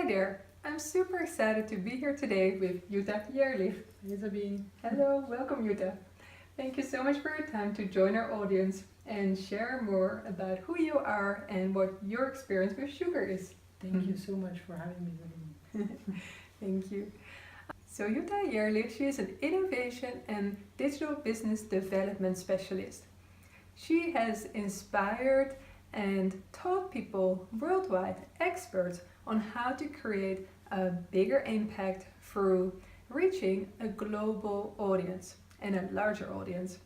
Hi there, I'm super excited to be here today with Jutta Jerlich. Hey Sabine. Hello, welcome Jutta. Thank you so much for your time to join our audience and share more about who you are and what your experience with sugar is. Thank you so much for having me, Sabine. Thank you. So Jutta Jerlich, she is an innovation and digital business development specialist. She has inspired and taught people worldwide, experts, on how to create a bigger impact through reaching a global audience and a larger audience.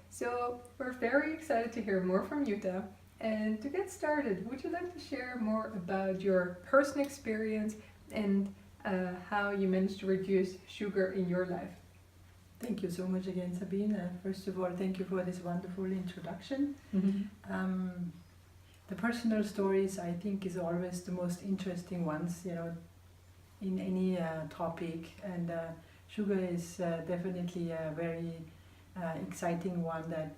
So we're very excited to hear more from Jutta. And to get started, would you like to share more about your personal experience and how you managed to reduce sugar in your life? Thank you so much again, Sabine. First of all, thank you for this wonderful introduction. The personal stories, I think, is always the most interesting ones, in any topic. And sugar is definitely a very exciting one that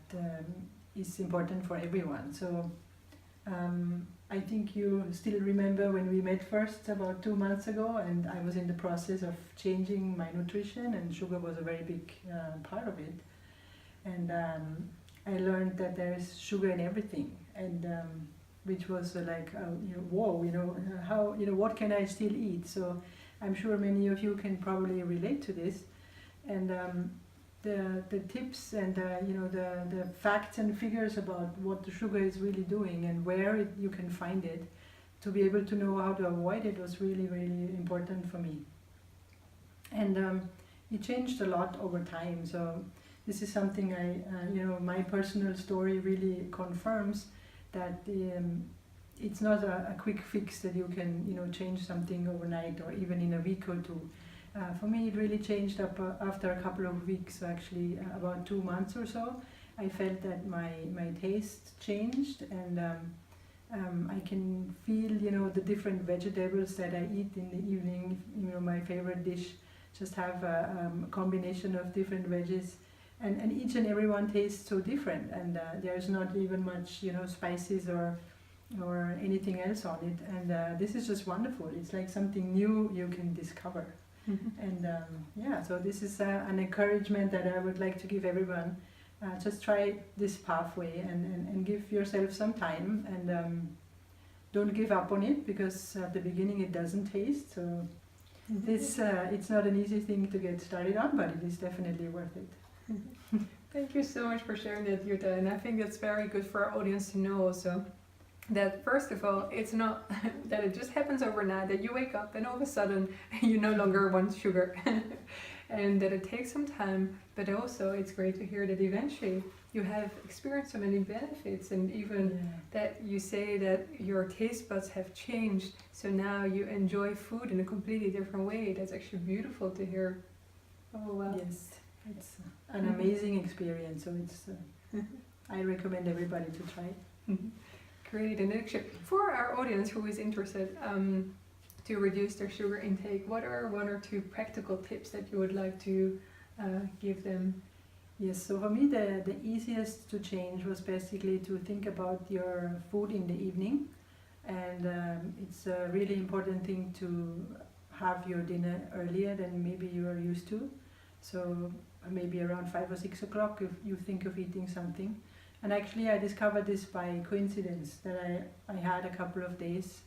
is important for everyone. So I think you still remember when we met first about 2 months ago, and I was in the process of changing my nutrition, and sugar was a very big part of it. And I learned that there is sugar in everything, and which was like, whoa, how, what can I still eat? So I'm sure many of you can probably relate to this. And the tips and the facts and figures about what the sugar is really doing and where you can find it, to be able to know how to avoid it, was really, really important for me. And it changed a lot over time. So this is something my personal story really confirms, that it's not a quick fix that you can change something overnight or even in a week or two. For me, it really changed up after a couple of weeks, actually about 2 months or so. I felt that my taste changed, and I can feel the different vegetables that I eat in the evening. My favorite dish, just have a combination of different veggies, and each and every one tastes so different, and there's not even much spices or anything else on it, and this is just wonderful. It's like something new you can discover. And so this is an encouragement that I would like to give everyone. Just try this pathway and give yourself some time, and don't give up on it, because at the beginning it doesn't taste. So it's not an easy thing to get started on, but it is definitely worth it. Thank you so much for sharing that, Jutta, and I think that's very good for our audience to know also. That first of all, it's not that it just happens overnight, that you wake up and all of a sudden you no longer want sugar. And that it takes some time, but also it's great to hear that eventually you have experienced so many benefits, and even that you say that your taste buds have changed, so now you enjoy food in a completely different way. That's actually beautiful to hear. Oh wow. Yes, it's an amazing experience, so it's I recommend everybody to try it. Great, and actually for our audience who is interested to reduce their sugar intake, what are 1 or 2 practical tips that you would like to give them? Yes, so for me the easiest to change was basically to think about your food in the evening, and it's a really important thing to have your dinner earlier than maybe you are used to. So maybe around 5 or 6 o'clock if you think of eating something. And actually I discovered this by coincidence, that I had a couple of days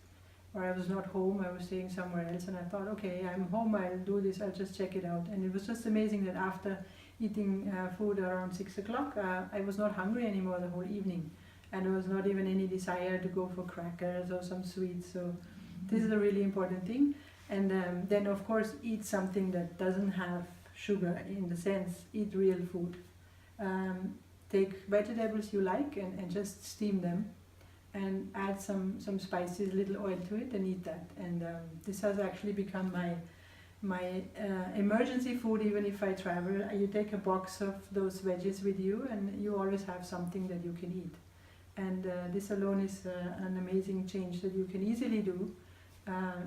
where I was not home, I was staying somewhere else, and I thought, okay, I'm home, I'll do this, I'll just check it out. And it was just amazing that after eating food around 6 o'clock, I was not hungry anymore the whole evening. And there was not even any desire to go for crackers or some sweets. So this is a really important thing. And then of course eat something that doesn't have sugar, in the sense, eat real food. Take vegetables you like and just steam them, and add some spices, little oil to it, and eat that. And this has actually become my emergency food. Even if I travel, you take a box of those veggies with you, and you always have something that you can eat. And this alone is an amazing change that you can easily do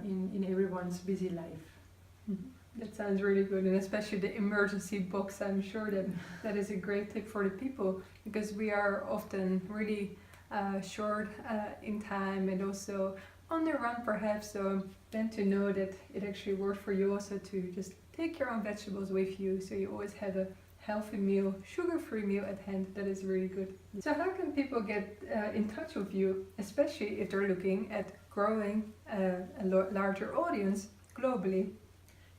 in everyone's busy life. That sounds really good, and especially the emergency box. I'm sure that is a great tip for the people, because we are often really short in time, and also on the run perhaps, so then to know that it actually works for you also to just take your own vegetables with you, so you always have a healthy meal, sugar-free meal at hand. That is really good. So how can people get in touch with you, especially if they're looking at growing a larger audience globally?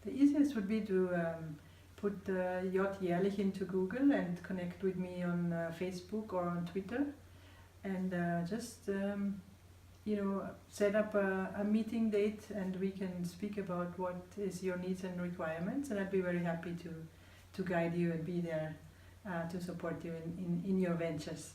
The easiest would be to put Jutta Jerlich into Google and connect with me on Facebook or on Twitter, and just set up a meeting date, and we can speak about what is your needs and requirements, and I'd be very happy to guide you and be there to support you in your ventures.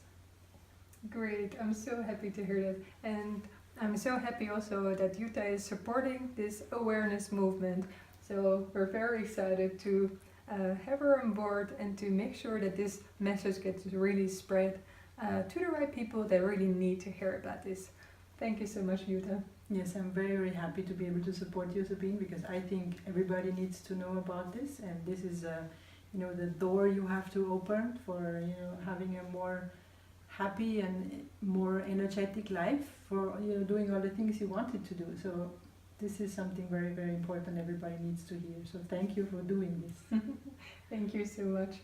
Great, I'm so happy to hear that, and I'm so happy also that Jutta is supporting this awareness movement. So we're very excited to have her on board and to make sure that this message gets really spread to the right people that really need to hear about this. Thank you so much, Jutta. Yes, I'm very, very happy to be able to support you, Sabine, because I think everybody needs to know about this, and this is the door you have to open for having a more happy and more energetic life, for doing all the things you wanted to do. So this is something very, very important everybody needs to hear. So thank you for doing this. Thank you so much.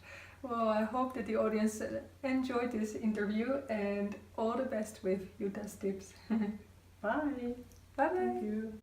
Well, I hope that the audience enjoyed this interview, and all the best with Jutta's tips. Bye. Bye bye. Thank you.